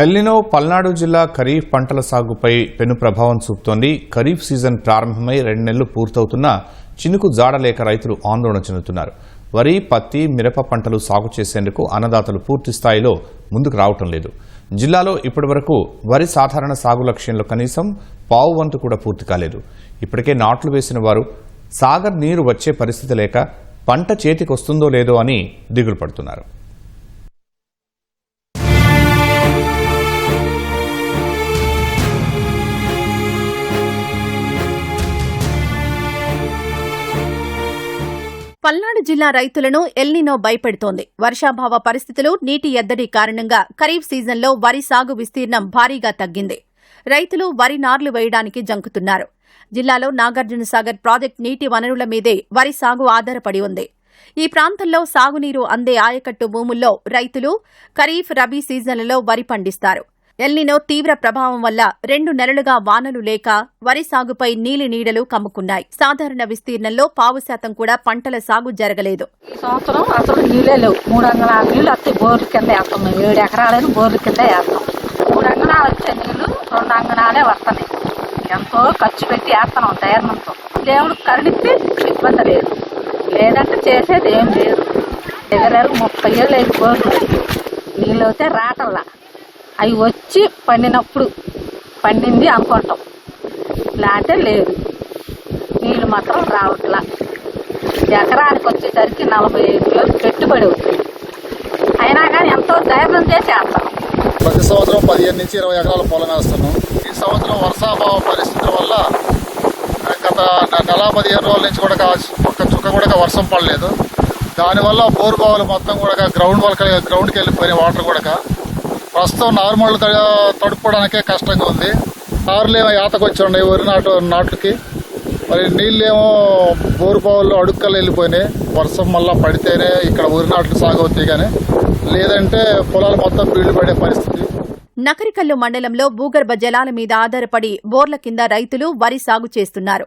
El Niño Palnadu జిల్లా ఖరీఫ్ పంటల సాగుపై పెను ప్రభావం చూపుతోంది. ఖరీఫ్ సీజన్ ప్రారంభమై 2 నెలలు పూర్తవుతున్నా చినుకు జాడలేక రైతులు ఆందోళన చెందుతున్నారు. వరి, పత్తి, మిరప పంటలు సాగు చేసేందుకు అన్నదాతలు పూర్తి స్థాయిలో ముందుకు రావటం లేదు. జిల్లాలో ఇప్పటివరకు వరి సాధారణ సాగు లక్ష్యంలో కనీసం పావు వంతు కూడా పూర్తి కాలేదు. ఇప్పటికే నాట్లు వేసిన వారు సాగర్ నీరు వచ్చే పరిస్థితి లేక పంట చేతికొస్తుందో లేదో అని దిగులు పడుతున్నారు. పల్నాడు జిల్లా రైతులను ఎల్నినో భయపెడుతోంది. వర్షాభావ పరిస్థితులు, నీటి ఎద్దడి కారణంగా ఖరీఫ్ సీజన్లో వరి సాగు విస్తీర్ణం భారీగా తగ్గింది. రైతులు వరి నార్లు వేయడానికి జంకుతున్నారు. జిల్లాలో నాగార్జునసాగర్ ప్రాజెక్టు నీటి వనరుల మీదే వరి సాగు ఆధారపడి ఉంది. ఈ ప్రాంతంలో సాగునీరు అందే ఆయకట్టు భూముల్లో రైతులు ఖరీఫ్, రబీ సీజన్లలో వరి పండిస్తారు. ఎల్నినో తీవ్ర ప్రభావం వల్ల 2 నెలలుగా వానలు లేక వరి సాగుపై నీడలు కమ్ముకున్నాయి. సాధారణ విస్తీర్ణంలో 0.5% కూడా పంటల సాగు జరగలేదు. ఈ సంవత్సరం అసలు నీళ్లే లేవు. 3 అంగళాల నీళ్లు వస్తాయి. బోర్ల కింద వేస్తాం. 7 ఎకరాలను బోర్ల కింద వేస్తాం. 3 అంగళాలు వచ్చే నీళ్లు 2 అంగళాలే వస్తున్నాయి. ఎంతో ఖర్చు పెట్టి వేస్తున్నాం తయారణంతో. దేవుడు కరుణిస్తే ఇబ్బంది లేదు, లేదంటే చేసేది ఏం లేదు. దగ్గర 30 ఏళ్ళు అయింది బోర్లు. నీళ్ళు అయితే రాటల్లా. అవి వచ్చి పండినప్పుడు పండింది అనుకుంటాం, లేకపోతే లేదు. నీళ్ళు మాత్రం రావట్లా. ఎకరానికి వచ్చేసరికి 45 వేలు పెట్టుబడి అవుతుంది. అయినా కానీ ఎంతో ధైర్యం చేసి వేస్తాం. ప్రతి సంవత్సరం 15 నుంచి 20 ఎకరాల పొలం వేస్తున్నాం. ఈ సంవత్సరం వర్షాభావ పరిస్థితుల వల్ల గత 15 రోజుల నుంచి కూడా ఒక్క చుక్క కూడా వర్షం పడలేదు. దానివల్ల బోరు బావులు మొత్తం కూడా గ్రౌండ్కి వెళ్ళిపోయిన వాటర్ కూడా ప్రస్తుతం నార్మల్ తడుపుకోవడానికే కష్టంగా ఉంది. నారులు ఏమో యాతకు వచ్చి ఉన్నాయి వరి నాట్లకి. మరి నీళ్ళేమో బోరు బావుల్లో అడుక్కలు వెళ్ళిపోయినాయి. వర్షం మళ్ళా పడితేనే ఇక్కడ వరి నాట్లు సాగు అవుతాయి, కానీ లేదంటే పొలాలు మొత్తం బీళ్లు పడే పరిస్థితి. నకరికల్లు మండలంలో భూగర్భ జలాల మీద ఆధారపడి బోర్ల కింద రైతులు వరి సాగు చేస్తున్నారు.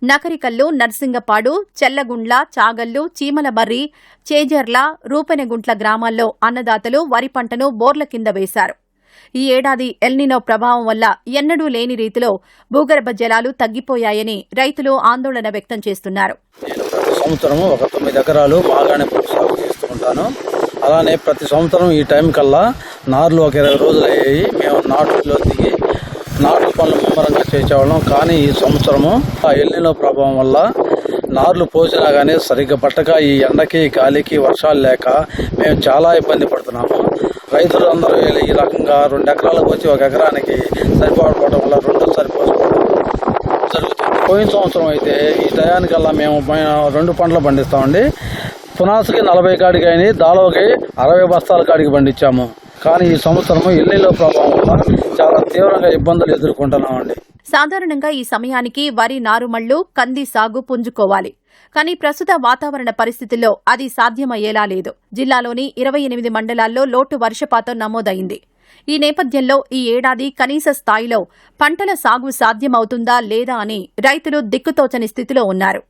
నకరికల్లు, నర్సింగపాడు, చెల్లగుండ్ల, చాగల్లు, చీమలమర్రి, చేజర్ల, రూపెనగుంట్ల గ్రామాల్లో అన్నదాతలు వరి పంటను బోర్ల కింద వేశారు. ఈ ఏడాది ఎల్నినో ప్రభావం వల్ల ఎన్నడూ లేని రీతిలో భూగర్భ జలాలు తగ్గిపోయాయని రైతులు ఆందోళన వ్యక్తం చేస్తున్నారు. సంవత్సరం ఒక 9 ఎకరాలు బాగానే సాగు చేస్తూ ఉంటాను. అలానే ప్రతి సంవత్సరం ఈ టైం కల్లా నార్లు ఒక 20 రోజులు అయ్యాయి. మేము నాటులో దిగి నాటు పనులు ముమ్మరంగా చేసేవాళ్ళం. కానీ ఈ సంవత్సరము ఆ ఎల్నినో ప్రభావం వల్ల నార్లు పోసినా కానీ సరిగ్గా పట్టక ఈ ఎండకి, గాలికి, వర్షాలు లేక మేము చాలా ఇబ్బంది పడుతున్నాము. రైతులు అందరూ ఈ రకంగా 2 ఎకరాలకు వచ్చి 1 ఎకరానికి సరిపోవడం వల్ల 2 సరిపోవడం జరుగుతుంది. పోయిన సంవత్సరం అయితే ఈ టయానికల్లా మేము 2 పంటలు పండిస్తామండి. పునాసుకి 40 కాడికి అయినాయి, దాలోకి 60 బస్తాల కాడికి పండించాము. కానీ ఈ సంవత్సరం ఎల్నినో ప్రభావం వల్ల చాలా తీవ్రంగా ఇబ్బందులు ఎదుర్కొంటున్నామండి. సాధారణంగా ఈ సమయానికి వరి నారుమళ్లు, కంది సాగు పుంజుకోవాలి. కానీ ప్రస్తుత వాతావరణ పరిస్థితుల్లో అది సాధ్యమయ్యేలా లేదు. జిల్లాలోని 28 మండలాల్లో లోటు వర్షపాతం నమోదైంది. ఈ నేపథ్యంలో ఈ ఏడాది కనీస స్థాయిలో పంటల సాగు సాధ్యమవుతుందా లేదా అని రైతులు దిక్కుతోచని స్థితిలో ఉన్నారు.